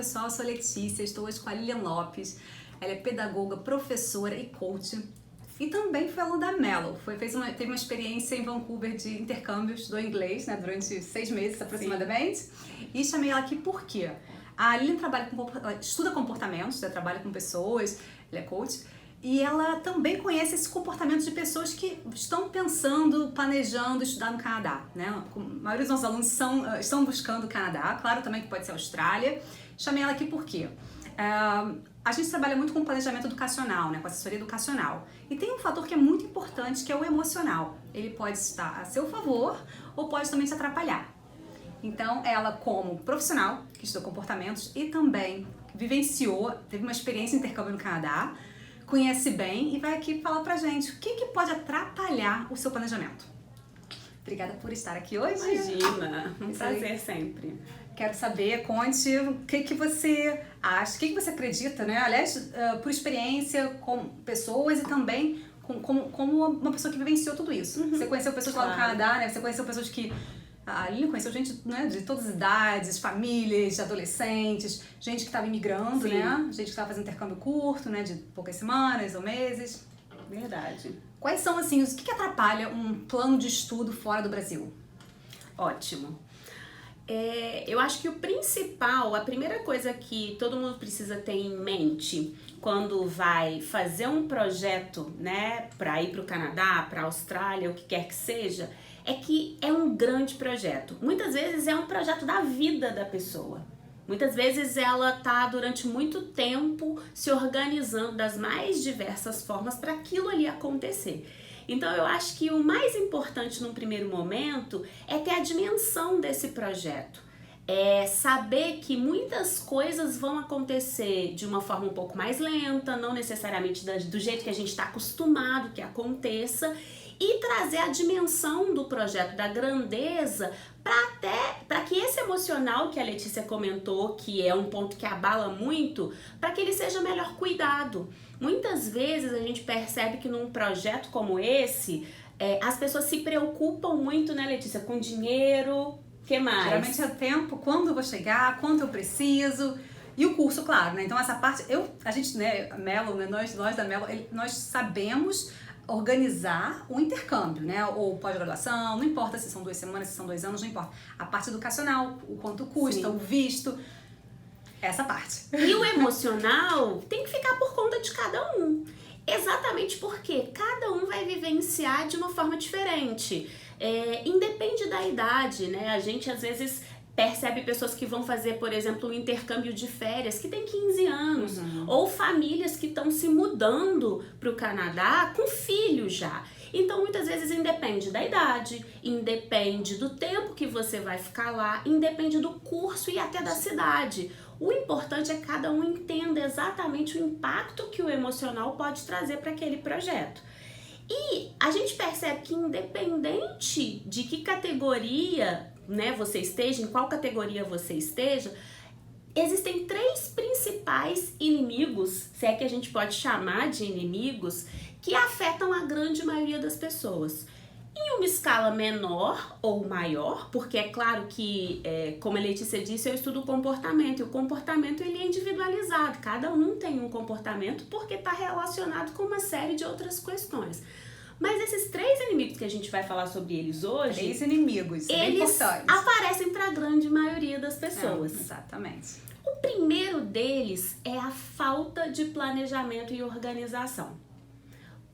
pessoal, eu sou Letícia, estou hoje com a Lilian Lopes. Ela é pedagoga, professora e coach. E também foi aluna da Mello. Teve uma experiência em Vancouver de intercâmbio, estudou inglês, né, durante 6 meses aproximadamente. Sim. E chamei ela aqui por quê? A Lilian ela estuda comportamentos, né, trabalha com pessoas, ela é coach. E ela também conhece esse comportamento de pessoas que estão pensando, planejando estudar no Canadá, né? A maioria dos nossos alunos estão buscando o Canadá, claro também que pode ser a Austrália. Chamei ela aqui por quê? A gente trabalha muito com planejamento educacional, né? Com assessoria educacional. E tem um fator que é muito importante, que é o emocional. Ele pode estar a seu favor ou pode também te atrapalhar. Então, ela como profissional, que estudou comportamentos e também teve uma experiência em intercâmbio no Canadá, conhece bem e vai aqui falar pra gente o que pode atrapalhar o seu planejamento. Obrigada por estar aqui hoje. Imagina, um prazer sempre. Quero saber, conte o que você acha, o que você acredita, né? Aliás, por experiência com pessoas e também como uma pessoa que vivenciou tudo isso. Uhum. Você conheceu pessoas lá no Canadá, né? Você conheceu pessoas que... A Lilian conheceu gente, né, de todas as idades, famílias, adolescentes, gente que estava imigrando, sim, né? Gente que estava fazendo intercâmbio curto, né? De poucas semanas ou meses. Verdade. Quais são, assim, o que atrapalha um plano de estudo fora do Brasil? Ótimo. Eu acho que o principal, a primeira coisa que todo mundo precisa ter em mente quando vai fazer um projeto, né, para ir para o Canadá, para a Austrália, o que quer que seja, é que é um grande projeto. Muitas vezes é um projeto da vida da pessoa. Muitas vezes ela está durante muito tempo se organizando das mais diversas formas para aquilo ali acontecer. Então eu acho que o mais importante num primeiro momento é ter a dimensão desse projeto. É saber que muitas coisas vão acontecer de uma forma um pouco mais lenta, não necessariamente do jeito que a gente está acostumado que aconteça, e trazer a dimensão do projeto, da grandeza, para que esse emocional que a Letícia comentou, que é um ponto que abala muito, para que ele seja melhor cuidado. Muitas vezes a gente percebe que num projeto como esse, as pessoas se preocupam muito, né, Letícia, com dinheiro, o que mais? Geralmente é o tempo, quando eu vou chegar, quanto eu preciso... E o curso, claro, né? Então essa parte, a gente, né, a Mello, né, nós da Mello, nós sabemos organizar o intercâmbio, né? Ou pós-graduação, não importa se são 2 semanas, se são 2 anos, não importa. A parte educacional, o quanto custa, sim, o visto, essa parte. E o emocional tem que ficar por conta de cada um. Exatamente porque cada um vai vivenciar de uma forma diferente. Independe da idade, né? A gente às vezes percebe pessoas que vão fazer, por exemplo, um intercâmbio de férias que tem 15 anos, uhum, ou famílias que estão se mudando para o Canadá com filhos já. Então, muitas vezes, independe da idade, independe do tempo que você vai ficar lá, independe do curso e até da cidade. O importante é que cada um entenda exatamente o impacto que o emocional pode trazer para aquele projeto. E a gente percebe que independente de que categoria, né, você esteja, em qual categoria você esteja, existem 3 principais inimigos, se é que a gente pode chamar de inimigos, que afetam a grande maioria das pessoas. Em uma escala menor ou maior, porque é claro que, como a Letícia disse, eu estudo o comportamento, e o comportamento ele é individualizado, cada um tem um comportamento porque está relacionado com uma série de outras questões. Mas esses 3 inimigos que a gente vai falar sobre eles hoje... 3 inimigos, bem importantes. Eles aparecem para a grande maioria das pessoas. Exatamente. O primeiro deles é a falta de planejamento e organização.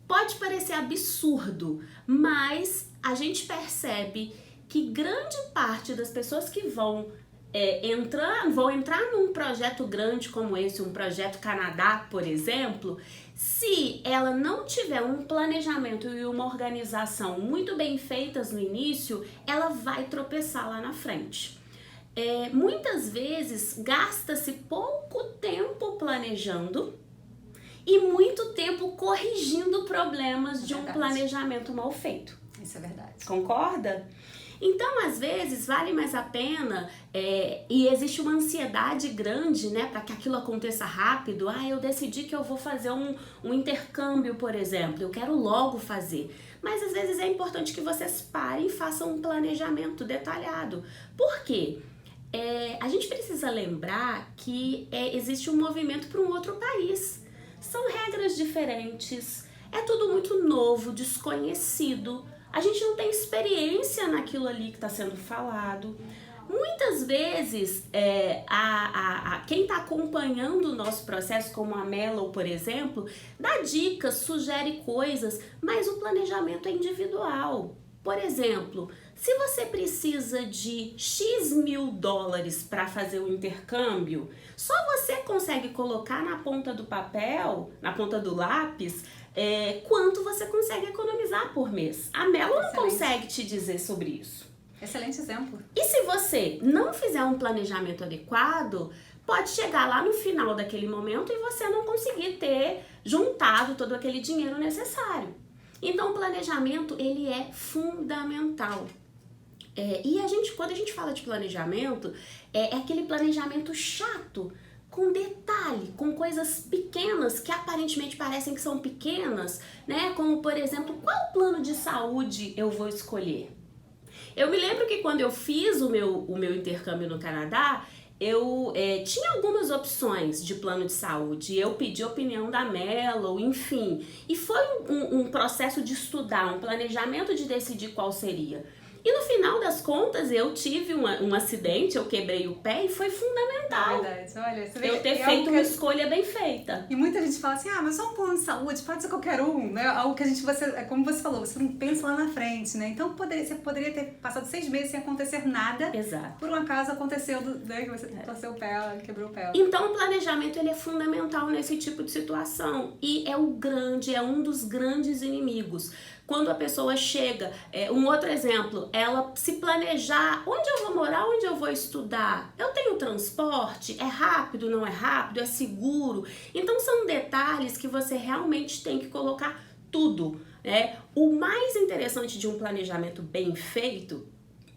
Pode parecer absurdo, mas a gente percebe que grande parte das pessoas que vão entrar num projeto grande como esse, um projeto Canadá, por exemplo, se ela não tiver um planejamento e uma organização muito bem feitas no início, ela vai tropeçar lá na frente. Muitas vezes gasta-se pouco tempo planejando e muito tempo corrigindo problemas de um planejamento mal feito. Isso é verdade. Concorda? Então, às vezes, vale mais a pena, e existe uma ansiedade grande, né, para que aquilo aconteça rápido. Eu decidi que eu vou fazer um intercâmbio, por exemplo, eu quero logo fazer. Mas, às vezes, é importante que vocês parem e façam um planejamento detalhado. Por quê? A gente precisa lembrar que existe um movimento para um outro país. São regras diferentes, é tudo muito novo, desconhecido. A gente não tem experiência naquilo ali que está sendo falado. Muitas vezes, quem está acompanhando o nosso processo, como a Mellow, por exemplo, dá dicas, sugere coisas, mas o planejamento é individual. Por exemplo, se você precisa de X mil dólares para fazer o intercâmbio, só você consegue colocar na ponta do papel, na ponta do lápis, quanto você consegue economizar por mês. A Mellow não consegue te dizer sobre isso. Excelente exemplo. E se você não fizer um planejamento adequado, pode chegar lá no final daquele momento e você não conseguir ter juntado todo aquele dinheiro necessário. Então, o planejamento, ele é fundamental. E quando a gente fala de planejamento, é aquele planejamento chato, com detalhe, com coisas pequenas que aparentemente parecem que são pequenas, né? Como, por exemplo, qual plano de saúde eu vou escolher? Eu me lembro que quando eu fiz o meu intercâmbio no Canadá, eu tinha algumas opções de plano de saúde, eu pedi a opinião da Mellow, enfim. E foi um processo de estudar, um planejamento de decidir qual seria. E no final das contas, eu tive um acidente, eu quebrei o pé e foi fundamental. É verdade, olha, você vê eu ter feito uma escolha bem feita. E muita gente fala assim, mas só um plano de saúde, pode ser qualquer um, né? Algo que como você falou, você não pensa lá na frente, né? Então você poderia ter passado 6 meses sem acontecer nada. Exato. Por um acaso aconteceu, né, que você torceu o pé, quebrou o pé. Então o planejamento, ele é fundamental nesse tipo de situação e é um dos grandes inimigos. Quando a pessoa chega, um outro exemplo, ela se planejar, onde eu vou morar, onde eu vou estudar, eu tenho transporte, é rápido, não é rápido, é seguro. Então são detalhes que você realmente tem que colocar tudo, né? O mais interessante de um planejamento bem feito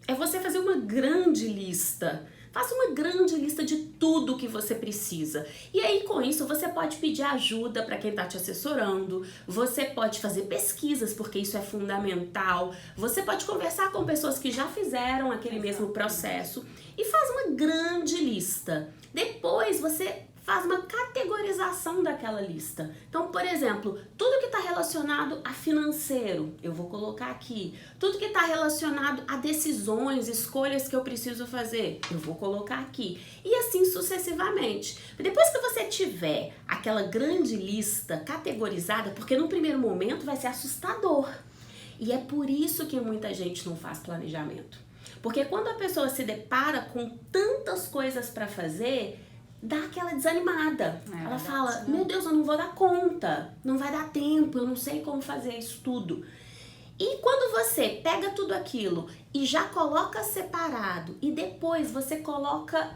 é você fazer uma grande lista. Faça uma grande lista de tudo que você precisa. E aí, com isso, você pode pedir ajuda para quem está te assessorando. Você pode fazer pesquisas, porque isso é fundamental. Você pode conversar com pessoas que já fizeram aquele mesmo processo. E faz uma grande lista. Depois, você faz uma categorização daquela lista. Então, por exemplo, tudo que está relacionado a financeiro, eu vou colocar aqui. Tudo que está relacionado a decisões, escolhas que eu preciso fazer, eu vou colocar aqui. E assim sucessivamente. Depois que você tiver aquela grande lista categorizada, porque no primeiro momento vai ser assustador. E é por isso que muita gente não faz planejamento. Porque quando a pessoa se depara com tantas coisas para fazer, dá aquela desanimada. Ela fala, meu Deus, eu não vou dar conta, não vai dar tempo, eu não sei como fazer isso tudo. E quando você pega tudo aquilo e já coloca separado e depois você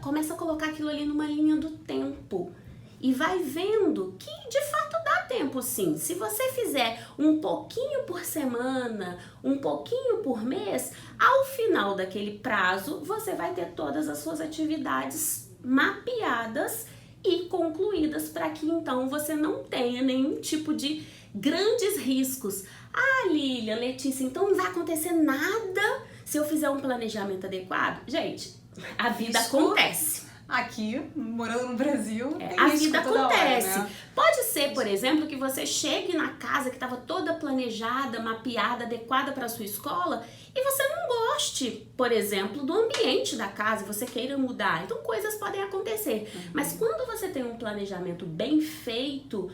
começa a colocar aquilo ali numa linha do tempo e vai vendo que de fato dá tempo sim. Se você fizer um pouquinho por semana, um pouquinho por mês, ao final daquele prazo você vai ter todas as suas atividades mapeadas e concluídas para que então você não tenha nenhum tipo de grandes riscos. Ah, Lília, Letícia, então não vai acontecer nada se eu fizer um planejamento adequado? Gente, a vida acontece. Aqui, morando no Brasil, a vida acontece. Hora, né? Pode ser, por exemplo, que você chegue na casa que estava toda planejada, mapeada, adequada para a sua escola e você não goste, por exemplo, do ambiente da casa e você queira mudar. Então, coisas podem acontecer. Mas quando você tem um planejamento bem feito,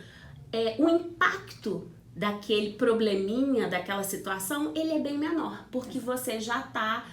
o impacto daquele probleminha, daquela situação, ele é bem menor, porque você já está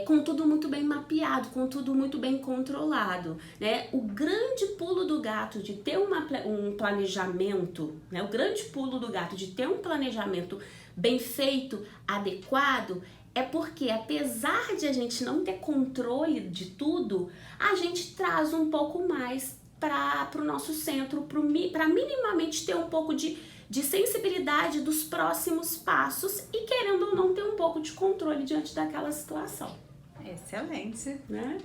com tudo muito bem mapeado, com tudo muito bem controlado, né? O grande pulo do gato de ter um planejamento, né? O grande pulo do gato de ter um planejamento bem feito, adequado, é porque apesar de a gente não ter controle de tudo, a gente traz um pouco mais para o nosso centro, para minimamente ter um pouco de sensibilidade dos próximos passos e querendo ou não ter um pouco de controle diante daquela situação. Excelente. Né?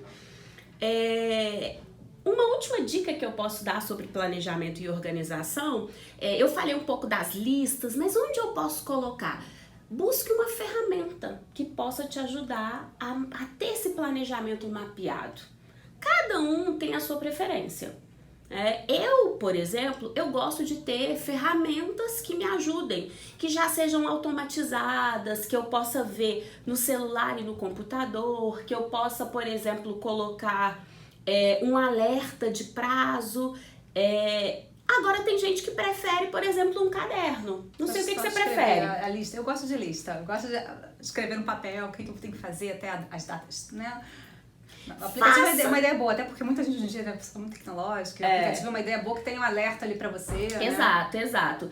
Uma última dica que eu posso dar sobre planejamento e organização, eu falei um pouco das listas, mas onde eu posso colocar? Busque uma ferramenta que possa te ajudar a ter esse planejamento mapeado. Cada um tem a sua preferência. Eu, por exemplo, eu gosto de ter ferramentas que me ajudem, que já sejam automatizadas, que eu possa ver no celular e no computador, que eu possa, por exemplo, colocar um alerta de prazo. Agora tem gente que prefere, por exemplo, um caderno. Não sei o que você prefere. A lista. Eu gosto de lista. Eu gosto de escrever no papel o que eu tenho que fazer até as datas, né? O aplicativo é uma ideia boa, até porque muita gente hoje em dia é muito tecnológica. O aplicativo é uma ideia boa que tem um alerta ali pra você. Exato, né? Exato.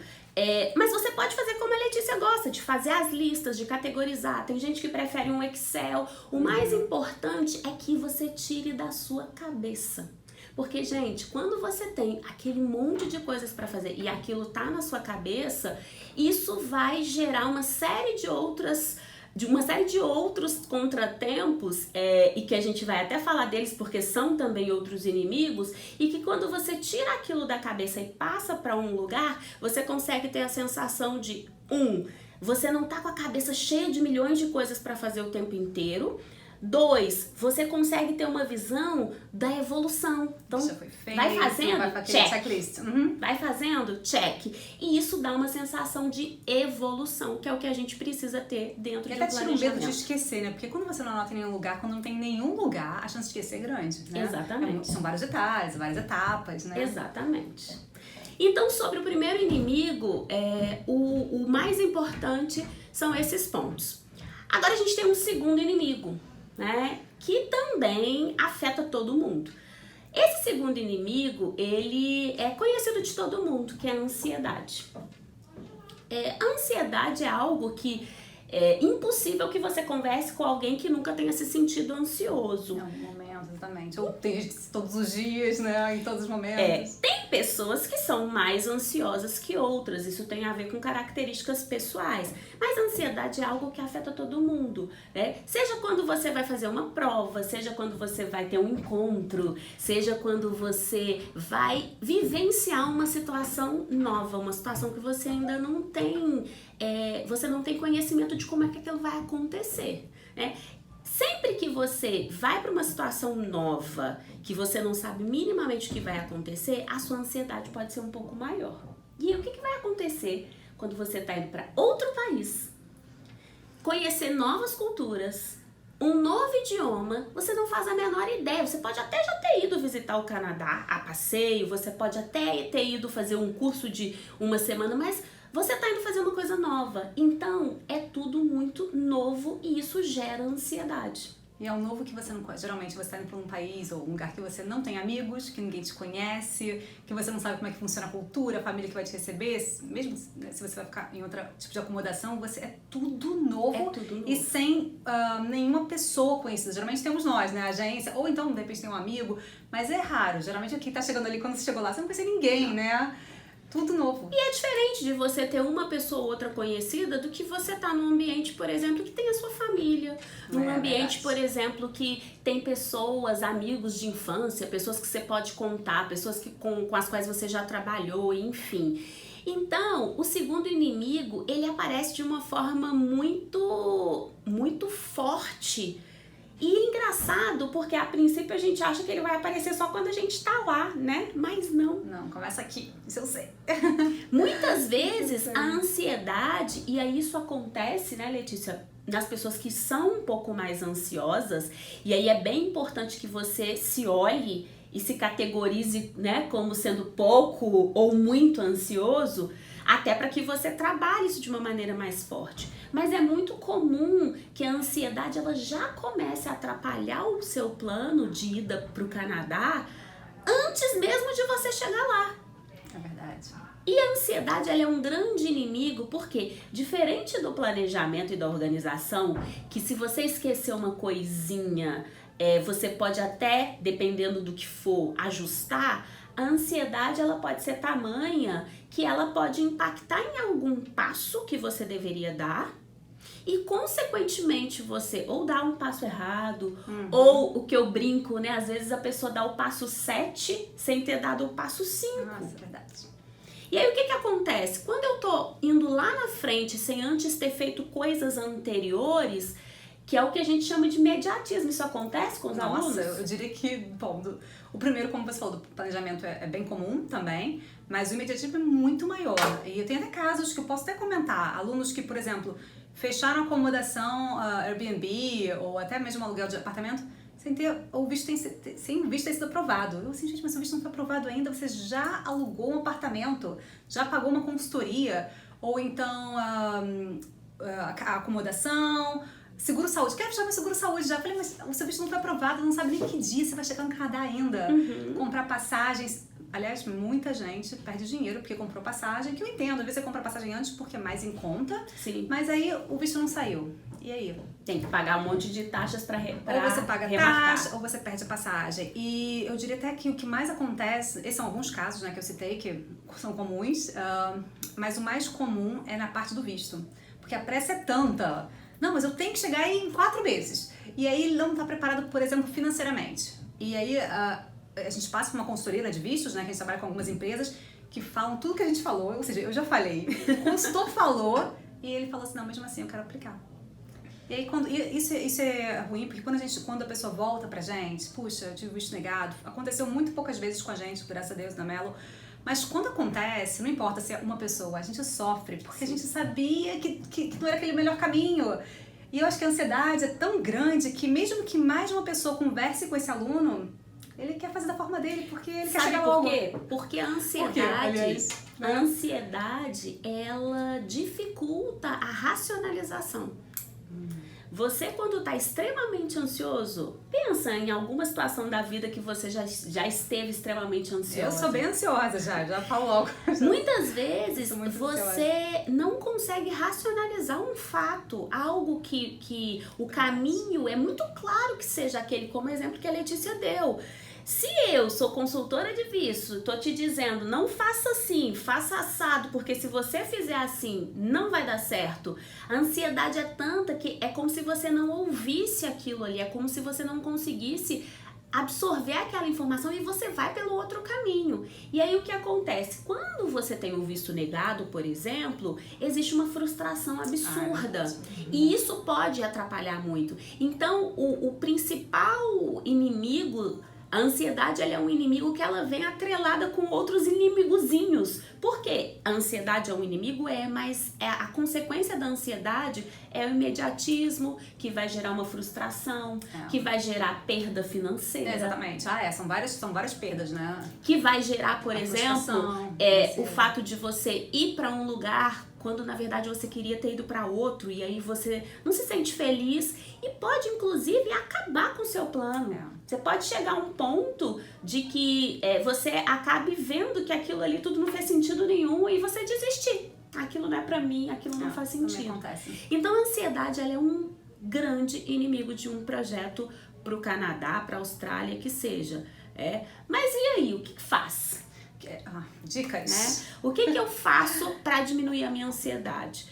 Mas você pode fazer como a Letícia gosta, de fazer as listas, de categorizar. Tem gente que prefere um Excel. O mais importante é que você tire da sua cabeça. Porque, gente, quando você tem aquele monte de coisas para fazer e aquilo tá na sua cabeça, isso vai gerar uma série de outros contratempos, e que a gente vai até falar deles porque são também outros inimigos, e que quando você tira aquilo da cabeça e passa para um lugar, você consegue ter a sensação de, você não tá com a cabeça cheia de milhões de coisas para fazer o tempo inteiro. 2, você consegue ter uma visão da evolução. Então, já foi feito, vai fazendo, check. Checklist. Vai fazendo, check. E isso dá uma sensação de evolução, que é o que a gente precisa ter dentro de um planejamento. E até tira o medo de esquecer, né? Porque quando você não anota em nenhum lugar, quando não tem nenhum lugar, a chance de esquecer é grande, né? Exatamente. São vários detalhes, várias etapas, né? Exatamente. Então, sobre o primeiro inimigo, o mais importante são esses pontos. Agora a gente tem um segundo inimigo, né, que também afeta todo mundo. Esse segundo inimigo, ele é conhecido de todo mundo, que é a ansiedade. A ansiedade é algo que é impossível que você converse com alguém que nunca tenha se sentido ansioso. Em algum momento, exatamente. Ou tem todos os dias, né, em todos os momentos. Tem pessoas que são mais ansiosas que outras, isso tem a ver com características pessoais. Mas a ansiedade é algo que afeta todo mundo, né? Seja quando você vai fazer uma prova, seja quando você vai ter um encontro, seja quando você vai vivenciar uma situação nova, uma situação que você ainda não tem, você não tem conhecimento de como é que aquilo vai acontecer, né? Sempre que você vai para uma situação nova, que você não sabe minimamente o que vai acontecer, a sua ansiedade pode ser um pouco maior. E aí, o que vai acontecer quando você está indo para outro país, conhecer novas culturas, um novo idioma? Você não faz a menor ideia. Você pode até já ter ido visitar o Canadá a passeio, você pode até ter ido fazer um curso de uma semana, mas você está indo fazer uma coisa nova. Então, é tudo muito novo e isso gera ansiedade. E é um novo que você não conhece. Geralmente você está indo para um país ou um lugar que você não tem amigos, que ninguém te conhece, que você não sabe como é que funciona a cultura, a família que vai te receber. Mesmo se você vai ficar em outro tipo de acomodação, é tudo novo. E sem nenhuma pessoa conhecida. Geralmente temos nós, né? A agência, ou então de repente tem um amigo, mas é raro. Geralmente o que está chegando ali, quando você chegou lá, você não conhece ninguém, né? Tudo novo. E é diferente de você ter uma pessoa ou outra conhecida do que você tá num ambiente, por exemplo, que tem a sua família. Num ambiente, por exemplo, que tem pessoas, amigos de infância, pessoas que você pode contar, pessoas com as quais você já trabalhou, enfim. Então, o segundo inimigo, ele aparece de uma forma muito, muito forte. E engraçado, porque a princípio a gente acha que ele vai aparecer só quando a gente tá lá, né? Mas não. Não, começa aqui, isso eu sei. Muitas vezes a ansiedade, e aí isso acontece, né, Letícia, nas pessoas que são um pouco mais ansiosas, e aí é bem importante que você se olhe e se categorize, né, como sendo pouco ou muito ansioso, até para que você trabalhe isso de uma maneira mais forte. Mas é muito comum que a ansiedade ela já comece a atrapalhar o seu plano de ida para o Canadá antes mesmo de você chegar lá. É verdade. E a ansiedade ela é um grande inimigo porque, diferente do planejamento e da organização, que se você esquecer uma coisinha, você pode até, dependendo do que for, ajustar. A ansiedade ela pode ser tamanha que ela pode impactar em algum passo que você deveria dar e, consequentemente, você ou dá um passo errado, ou o que eu brinco, né? Às vezes a pessoa dá o passo 7 sem ter dado o passo 5. Nossa, é verdade. E aí o que acontece? Quando eu tô indo lá na frente sem antes ter feito coisas anteriores, que é o que a gente chama de imediatismo. Isso acontece com os alunos? Nossa, eu diria que, bom, o primeiro, como você falou, do planejamento é bem comum também, mas o imediatismo é muito maior. E eu tenho até casos que eu posso até comentar, alunos que, por exemplo, fecharam acomodação Airbnb ou até mesmo aluguel de apartamento sem ter o visto, sem o visto ter sido aprovado. Eu assim, gente, mas o visto não foi aprovado ainda, você já alugou um apartamento, já pagou uma consultoria, ou então a acomodação, seguro-saúde. Quero fechar meu seguro-saúde já. Falei, mas o seu visto não foi aprovado, não sabe nem que dia você vai chegar no Canadá ainda. Comprar passagens. Aliás, muita gente perde dinheiro porque comprou passagem, que eu entendo. Às vezes você compra passagem antes porque é mais em conta. Sim. Mas aí o visto não saiu. E aí? Tem que pagar um monte de taxas para ou você paga taxa, ou você perde a passagem. E eu diria até que o que mais acontece, esses são alguns casos, né, que eu citei, que são comuns, mas o mais comum é na parte do visto. Porque a pressa é tanta. Não, mas eu tenho que chegar aí em 4 meses. E aí ele não está preparado, por exemplo, financeiramente. E aí a gente passa por uma consultoria de vistos, né, que a gente trabalha com algumas empresas que falam tudo que a gente falou, ou seja, eu já falei. O consultor falou e ele falou assim, não, mesmo assim eu quero aplicar. E aí, isso é ruim, porque quando a pessoa volta pra gente, puxa, eu tive visto negado, aconteceu muito poucas vezes com a gente, graças a Deus, na Melo, mas quando acontece, não importa se é uma pessoa, a gente sofre, porque a gente sabia que não era aquele melhor caminho. E eu acho que a ansiedade é tão grande que mesmo que mais de uma pessoa converse com esse aluno, ele quer fazer da forma dele, porque ele quer chegar logo. Sabe por quê? Porque a ansiedade, ela dificulta a racionalização. Você, quando está extremamente ansioso, pensa em alguma situação da vida que você já esteve extremamente ansiosa. Eu sou bem ansiosa já falo logo. Muitas vezes você não consegue racionalizar um fato, algo que o caminho é muito claro que seja aquele, como exemplo que a Letícia deu. Se eu sou consultora de visto, tô te dizendo, não faça assim, faça assado, porque se você fizer assim, não vai dar certo. A ansiedade é tanta que é como se você não ouvisse aquilo ali, é como se você não conseguisse absorver aquela informação e você vai pelo outro caminho. E aí o que acontece? Quando você tem o visto negado, por exemplo, existe uma frustração absurda. E isso pode atrapalhar muito. Então, o principal inimigo... A ansiedade, ela é um inimigo que ela vem atrelada com outros inimigozinhos. Por quê? A ansiedade é um inimigo, mas a consequência da ansiedade é o imediatismo, que vai gerar uma frustração, que vai gerar perda financeira. Exatamente. São várias perdas, né? Que vai gerar, por exemplo, o fato de você ir para um lugar quando na verdade você queria ter ido para outro e aí você não se sente feliz e pode inclusive acabar com o seu plano. Você pode chegar a um ponto de que você acabe vendo que aquilo ali tudo não fez sentido nenhum e você desistir. Aquilo não é pra mim, aquilo não faz sentido. Então a ansiedade, ela é um grande inimigo de um projeto pro Canadá, pra Austrália, que seja. Mas e aí, o que faz? Dicas. Né? O que eu faço para diminuir a minha ansiedade?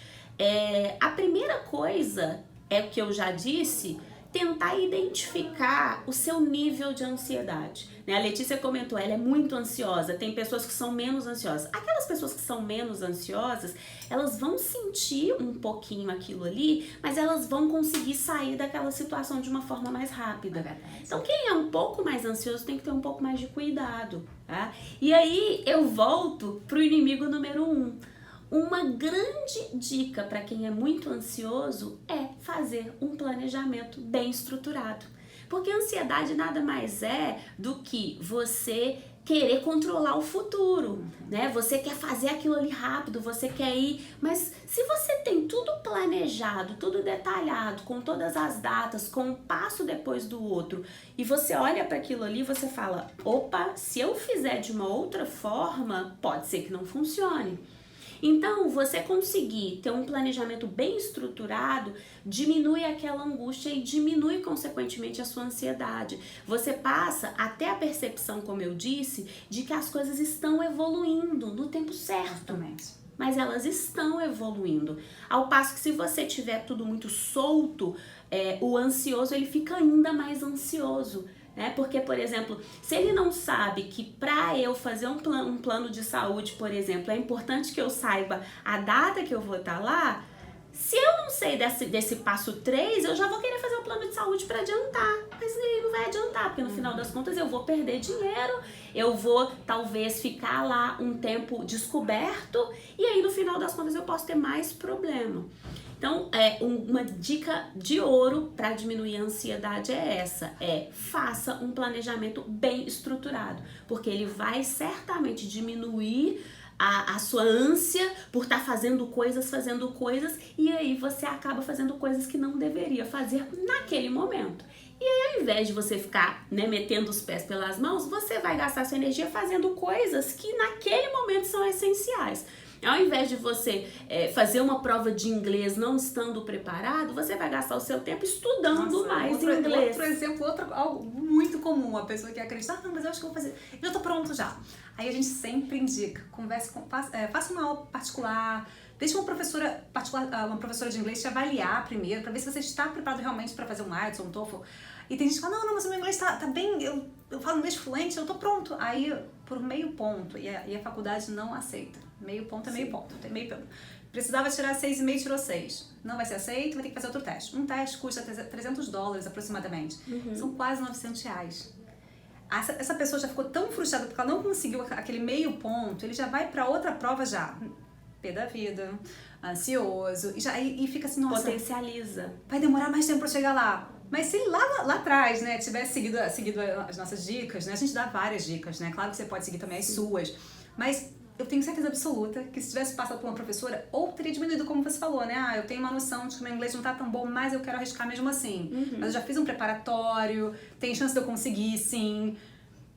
A primeira coisa é o que eu já disse, tentar identificar o seu nível de ansiedade. A Letícia comentou, ela é muito ansiosa, tem pessoas que são menos ansiosas. Aquelas pessoas que são menos ansiosas, elas vão sentir um pouquinho aquilo ali, mas elas vão conseguir sair daquela situação de uma forma mais rápida. Então quem é um pouco mais ansioso tem que ter um pouco mais de cuidado. Tá? E aí eu volto pro inimigo número 1. Uma grande dica para quem é muito ansioso é fazer um planejamento bem estruturado. Porque a ansiedade nada mais é do que você querer controlar o futuro, né? Você quer fazer aquilo ali rápido, você quer ir... Mas se você tem tudo planejado, tudo detalhado, com todas as datas, com um passo depois do outro, e você olha para aquilo ali e você fala, opa, se eu fizer de uma outra forma, pode ser que não funcione. Então, você conseguir ter um planejamento bem estruturado, diminui aquela angústia e diminui, consequentemente, a sua ansiedade. Você passa até a percepção, como eu disse, de que as coisas estão evoluindo no tempo certo. Exatamente. Mas elas estão evoluindo. Ao passo que se você tiver tudo muito solto, o ansioso ele fica ainda mais ansioso. Porque, por exemplo, se ele não sabe que para eu fazer um plano de saúde, por exemplo, é importante que eu saiba a data que eu vou estar lá, Se eu não sei desse passo 3, eu já vou querer fazer um plano de saúde para adiantar. Mas ele não vai adiantar, porque no final das contas eu vou perder dinheiro, eu vou talvez ficar lá um tempo descoberto, e aí no final das contas eu posso ter mais problema. Então, uma dica de ouro para diminuir a ansiedade é essa, faça um planejamento bem estruturado, porque ele vai certamente diminuir a sua ânsia por estar fazendo coisas, e aí você acaba fazendo coisas que não deveria fazer naquele momento. E aí, ao invés de você ficar, né, metendo os pés pelas mãos, você vai gastar sua energia fazendo coisas que naquele momento são essenciais. Ao invés de você fazer uma prova de inglês não estando preparado, você vai gastar o seu tempo estudando mais inglês. Outro exemplo, algo muito comum, a pessoa que acredita, não, mas eu acho que eu vou fazer, eu tô pronto já. Aí a gente sempre indica, faça uma aula particular, deixe uma professora de inglês te avaliar primeiro, pra ver se você está preparado realmente pra fazer um IELTS ou um TOEFL. E tem gente que fala, não, mas o meu inglês tá bem, eu falo inglês fluente, eu tô pronto. Aí, por meio ponto, e a faculdade não aceita. Meio ponto é meio ponto. Tem meio ponto. Precisava tirar 6,5, tirou 6. Não vai ser aceito, vai ter que fazer outro teste. Um teste custa $300 aproximadamente. São quase R$900. Essa pessoa já ficou tão frustrada porque ela não conseguiu aquele meio ponto, ele já vai pra outra prova já. Pé da vida, ansioso, e fica assim, nossa... Potencializa. Vai demorar mais tempo pra chegar lá. Mas se lá atrás, né, tivesse seguido as nossas dicas, né, a gente dá várias dicas, né, claro que você pode seguir também as suas, mas eu tenho certeza absoluta que se tivesse passado por uma professora, ou teria diminuído, como você falou, né, eu tenho uma noção de que o meu inglês não tá tão bom, mas eu quero arriscar mesmo assim, mas eu já fiz um preparatório, tem chance de eu conseguir, sim,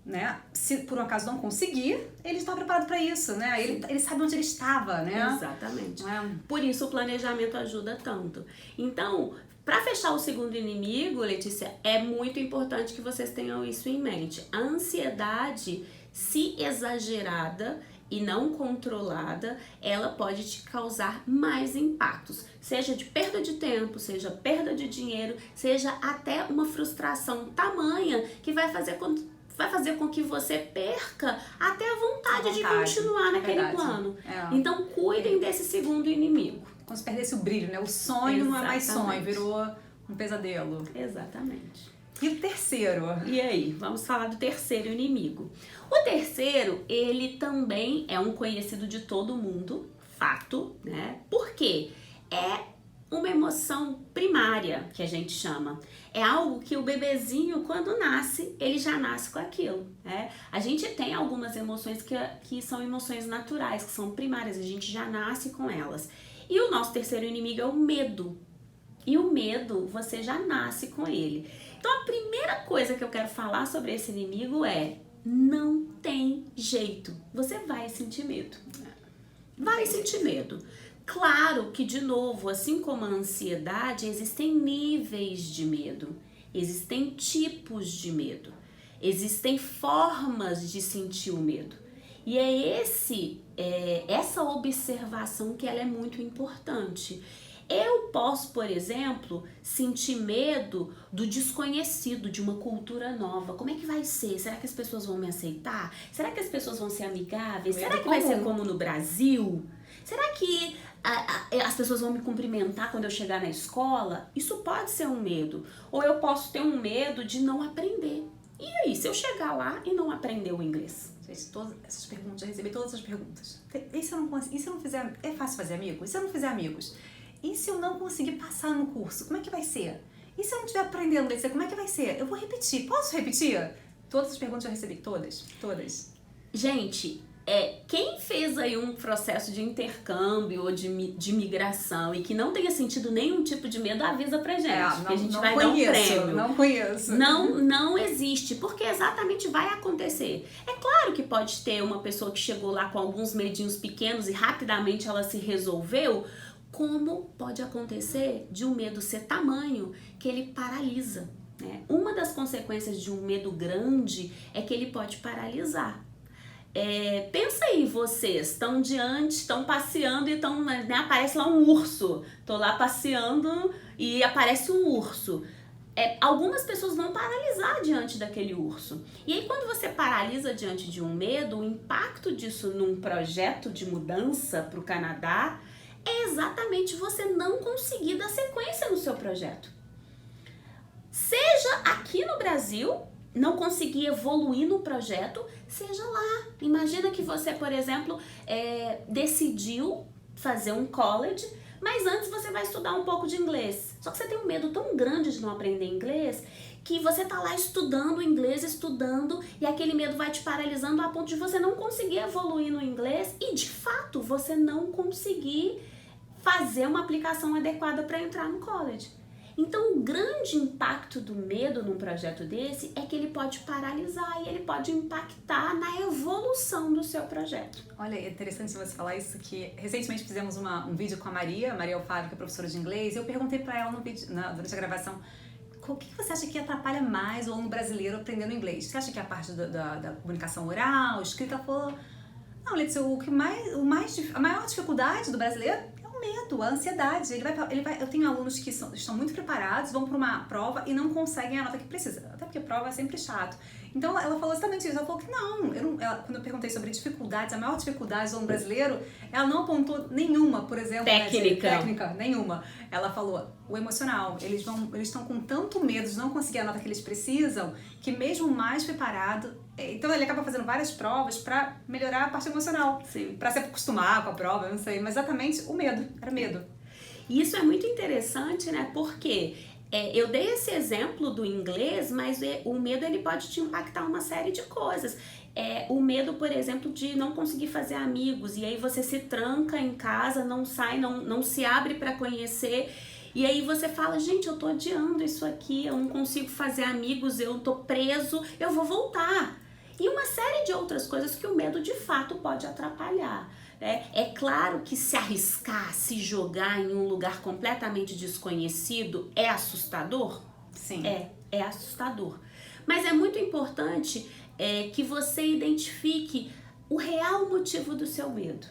né, se por um acaso não conseguir, ele está preparado para isso, né, ele sabe onde ele estava, né. Exatamente. Por isso o planejamento ajuda tanto. Então, para fechar o segundo inimigo, Letícia, é muito importante que vocês tenham isso em mente. A ansiedade, se exagerada e não controlada, ela pode te causar mais impactos, seja de perda de tempo, seja perda de dinheiro, seja até uma frustração tamanha que vai fazer com que você perca até a vontade de continuar naquele plano. Então, cuidem desse segundo inimigo. Como se perdesse o brilho, né? O sonho não é mais sonho, virou um pesadelo. Exatamente. E o terceiro? E aí, vamos falar do terceiro inimigo. O terceiro, ele também é um conhecido de todo mundo, fato, né? Por quê? É uma emoção primária, que a gente chama. É algo que o bebezinho, quando nasce, ele já nasce com aquilo, né? A gente tem algumas emoções que são emoções naturais, que são primárias, a gente já nasce com elas. E o nosso terceiro inimigo é o medo. E o medo, você já nasce com ele. Então, a primeira coisa que eu quero falar sobre esse inimigo é: não tem jeito. Você vai sentir medo. Vai sentir medo. Claro que, de novo, assim como a ansiedade, existem níveis de medo. Existem tipos de medo. Existem formas de sentir o medo. E é essa observação que ela é muito importante. Eu posso, por exemplo, sentir medo do desconhecido, de uma cultura nova. Como é que vai ser? Será que as pessoas vão me aceitar? Será que as pessoas vão ser amigáveis? Será que vai ser como no Brasil? Será que as pessoas vão me cumprimentar quando eu chegar na escola? Isso pode ser um medo. Ou eu posso ter um medo de não aprender. E aí, se eu chegar lá e não aprender o inglês? Gente, todas essas perguntas, já recebi todas essas perguntas. E se eu não conseguir? E se eu não fizer? É fácil fazer amigos? E se eu não fizer amigos? E se eu não conseguir passar no curso? Como é que vai ser? E se eu não estiver aprendendo a como é que vai ser? Eu vou repetir. Posso repetir? Todas as perguntas eu recebi. Todas. Gente, quem fez aí um processo de intercâmbio ou de migração e que não tenha sentido nenhum tipo de medo, avisa pra gente. Que a gente vai dar um prêmio. Não conheço. Não existe, porque exatamente vai acontecer. É claro que pode ter uma pessoa que chegou lá com alguns medinhos pequenos e rapidamente ela se resolveu, como pode acontecer de um medo ser tamanho que ele paralisa, né? Uma das consequências de um medo grande é que ele pode paralisar. Pensa aí, vocês estão passeando e né, aparece lá um urso. Tô lá passeando e aparece um urso. Algumas pessoas vão paralisar diante daquele urso. E aí, quando você paralisa diante de um medo, o impacto disso num projeto de mudança para o Canadá é exatamente você não conseguir dar sequência no seu projeto. Seja aqui no Brasil, não conseguir evoluir no projeto, seja lá. Imagina que você, por exemplo, decidiu fazer um college, mas antes você vai estudar um pouco de inglês. Só que você tem um medo tão grande de não aprender inglês que você tá lá estudando inglês, estudando, e aquele medo vai te paralisando a ponto de você não conseguir evoluir no inglês e, de fato, você não conseguir fazer uma aplicação adequada para entrar no college. Então, o grande impacto do medo num projeto desse é que ele pode paralisar e ele pode impactar na evolução do seu projeto. Olha, é interessante você falar isso, que recentemente fizemos um vídeo com a Maria Alfaro, que é professora de inglês, e eu perguntei para ela no vídeo, durante a gravação, o que você acha que atrapalha mais o aluno brasileiro aprendendo inglês? Você acha que é a parte da comunicação oral, escrita? Ela falou, não, Letícia, a maior dificuldade do brasileiro é o medo, a ansiedade. Eu tenho alunos que estão muito preparados, vão para uma prova e não conseguem a nota que precisa, até porque prova é sempre chato. Então ela falou exatamente isso, ela falou que quando eu perguntei sobre dificuldades, a maior dificuldade do aluno brasileiro, ela não apontou nenhuma, por exemplo, técnica, nenhuma. Ela falou o emocional, eles estão com tanto medo de não conseguir a nota que eles precisam, que mesmo mais preparado, então ele acaba fazendo várias provas para melhorar a parte emocional, para se acostumar com a prova, eu não sei, mas exatamente o medo, era medo. E isso é muito interessante, né, porque eu dei esse exemplo do inglês, mas o medo ele pode te impactar uma série de coisas. O medo, por exemplo, de não conseguir fazer amigos, e aí você se tranca em casa, não sai, não se abre para conhecer, e aí você fala, gente, eu tô adiando isso aqui, eu não consigo fazer amigos, eu tô preso, eu vou voltar. E uma série de outras coisas que o medo de fato pode atrapalhar. É claro que se arriscar, se jogar em um lugar completamente desconhecido é assustador? Sim. É assustador. Mas é muito importante que você identifique o real motivo do seu medo.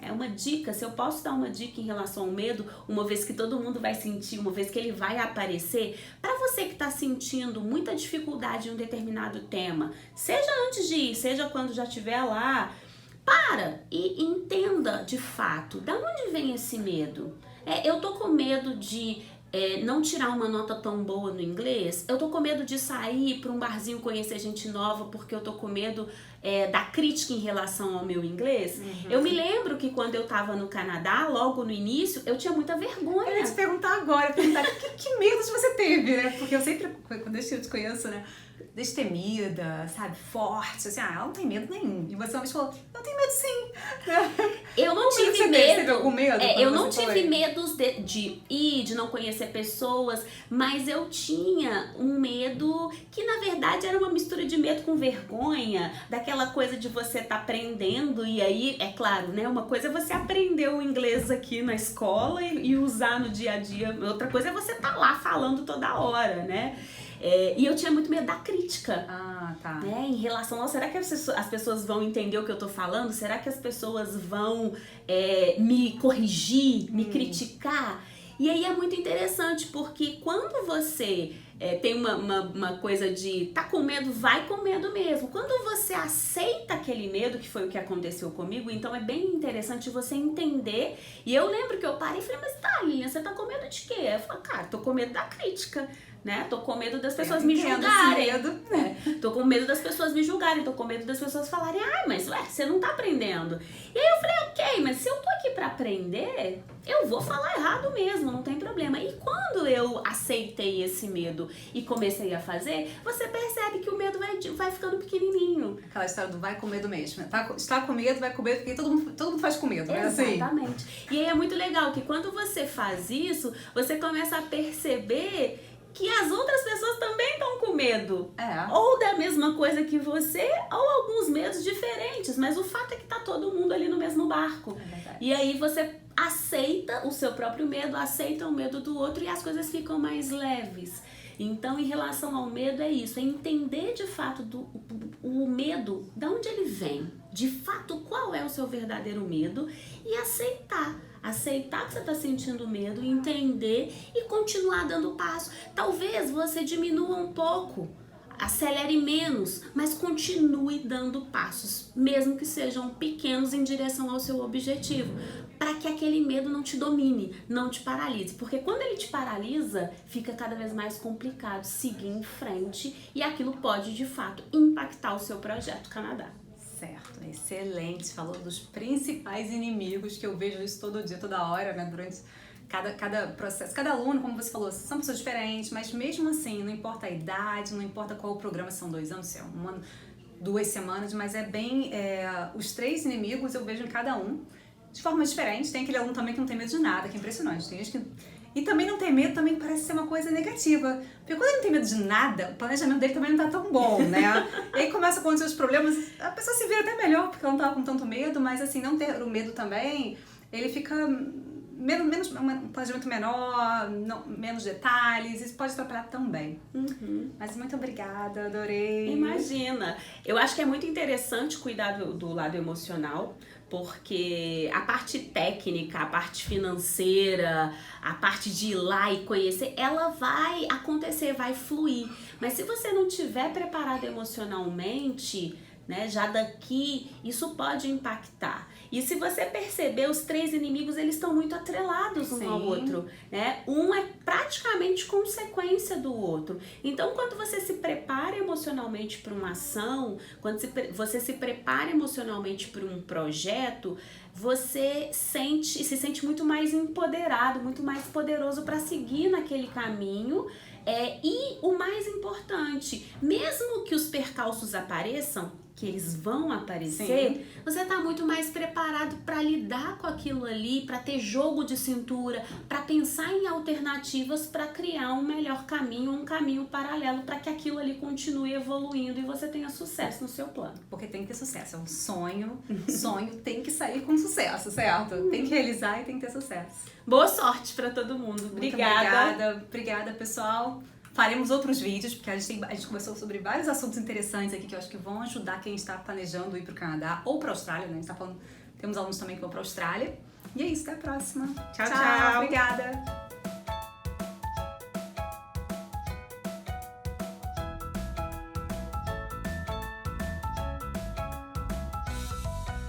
É uma dica, se eu posso dar uma dica em relação ao medo, uma vez que todo mundo vai sentir, uma vez que ele vai aparecer, para você que está sentindo muita dificuldade em um determinado tema, seja antes de ir, seja quando já estiver lá, para e entenda de fato, da onde vem esse medo? Eu tô com medo de não tirar uma nota tão boa no inglês? Eu tô com medo de sair para um barzinho conhecer gente nova porque eu tô com medo da crítica em relação ao meu inglês? Uhum. Eu me lembro que quando eu tava no Canadá, logo no início, eu tinha muita vergonha. Eu ia te perguntar agora, que medo você teve, né? Porque eu sempre, quando eu te conheço, né? Destemida, sabe, forte, assim, ela não tem medo nenhum. E você uma vez falou, eu tenho medo sim. Eu não tive medo. Teve algum medo? Eu não tive medos de ir, de não conhecer pessoas, mas eu tinha um medo que na verdade era uma mistura de medo com vergonha, daquela coisa de você tá aprendendo e aí, é claro, né, uma coisa é você aprender o inglês aqui na escola e usar no dia a dia, outra coisa é você tá lá falando toda hora, né? E eu tinha muito medo da crítica. Ah, tá. Né? Em relação a, será que as pessoas vão entender o que eu tô falando? Será que as pessoas vão me corrigir, me criticar? E aí é muito interessante, porque quando você tem uma coisa de tá com medo, vai com medo mesmo. Quando você aceita aquele medo, que foi o que aconteceu comigo, então é bem interessante você entender. E eu lembro que eu parei e falei, mas tá, Lilian, você tá com medo de quê? Eu falei, cara, tô com medo da crítica. Né? Tô com medo das pessoas me julgarem. Tô com medo das pessoas me julgarem, tô com medo das pessoas falarem, mas você não tá aprendendo. E aí eu falei, ok, mas se eu tô aqui pra aprender, eu vou falar errado mesmo, não tem problema. E quando eu aceitei esse medo e comecei a fazer, você percebe que o medo vai ficando pequenininho. Aquela história do vai com medo mesmo. Está com medo, vai com medo, porque todo mundo faz com medo, né? Exatamente. E aí é muito legal que quando você faz isso, você começa a perceber que as outras pessoas também estão com medo. Ou da mesma coisa que você, ou alguns medos diferentes. Mas o fato é que tá todo mundo ali no mesmo barco. E aí você aceita o seu próprio medo, aceita o medo do outro e as coisas ficam mais leves. Então, em relação ao medo, é isso. É entender de fato o medo, de onde ele vem. De fato, qual é o seu verdadeiro medo e aceitar. Aceitar que você está sentindo medo, entender e continuar dando passo. Talvez você diminua um pouco acelere menos, mas continue dando passos, mesmo que sejam pequenos, em direção ao seu objetivo, para que aquele medo não te domine, não te paralise, porque quando ele te paralisa, fica cada vez mais complicado seguir em frente e aquilo pode de fato impactar o seu projeto Canadá. Certo, excelente. Falou dos principais inimigos, que eu vejo isso todo dia, toda hora, né? Durante cada processo. Cada aluno, como você falou, são pessoas diferentes, mas mesmo assim, não importa a idade, não importa qual o programa, são 2 anos, se é 1 ano, 2 semanas, mas é bem... os 3 inimigos eu vejo em cada um, de forma diferente. Tem aquele aluno também que não tem medo de nada, que é impressionante. Tem gente que... E também não ter medo também parece ser uma coisa negativa. Porque quando ele não tem medo de nada, o planejamento dele também não tá tão bom, né? E aí começa a acontecer os problemas, a pessoa se vira até melhor, porque ela não tava com tanto medo, mas assim, não ter o medo também, ele fica menos um planejamento menor, menos detalhes, isso pode atrapalhar também. Mas muito obrigada, adorei. Imagina! Eu acho que é muito interessante cuidar do lado emocional, porque a parte técnica, a parte financeira, a parte de ir lá e conhecer, ela vai acontecer, vai fluir. Mas se você não estiver preparado emocionalmente, né, já daqui, isso pode impactar. E se você perceber, os 3 inimigos, eles estão muito atrelados um ao outro, né? Um é praticamente consequência do outro. Então, quando você se prepara emocionalmente para uma ação, quando você se prepara emocionalmente para um projeto, você se sente muito mais empoderado, muito mais poderoso para seguir naquele caminho. E o mais importante, mesmo que os percalços apareçam, que eles vão aparecer, você tá muito mais preparado para lidar com aquilo ali, para ter jogo de cintura, para pensar em alternativas, para criar um melhor caminho, um caminho paralelo, para que aquilo ali continue evoluindo e você tenha sucesso no seu plano. Porque tem que ter sucesso, é um sonho, tem que sair com sucesso, certo? Tem que realizar e tem que ter sucesso. Boa sorte para todo mundo. Obrigada, pessoal. Faremos outros vídeos, porque a gente conversou sobre vários assuntos interessantes aqui que eu acho que vão ajudar quem está planejando ir para o Canadá ou para a Austrália, né? A gente tá falando, temos alunos também que vão para a Austrália. E é isso, até a próxima. Tchau. Obrigada.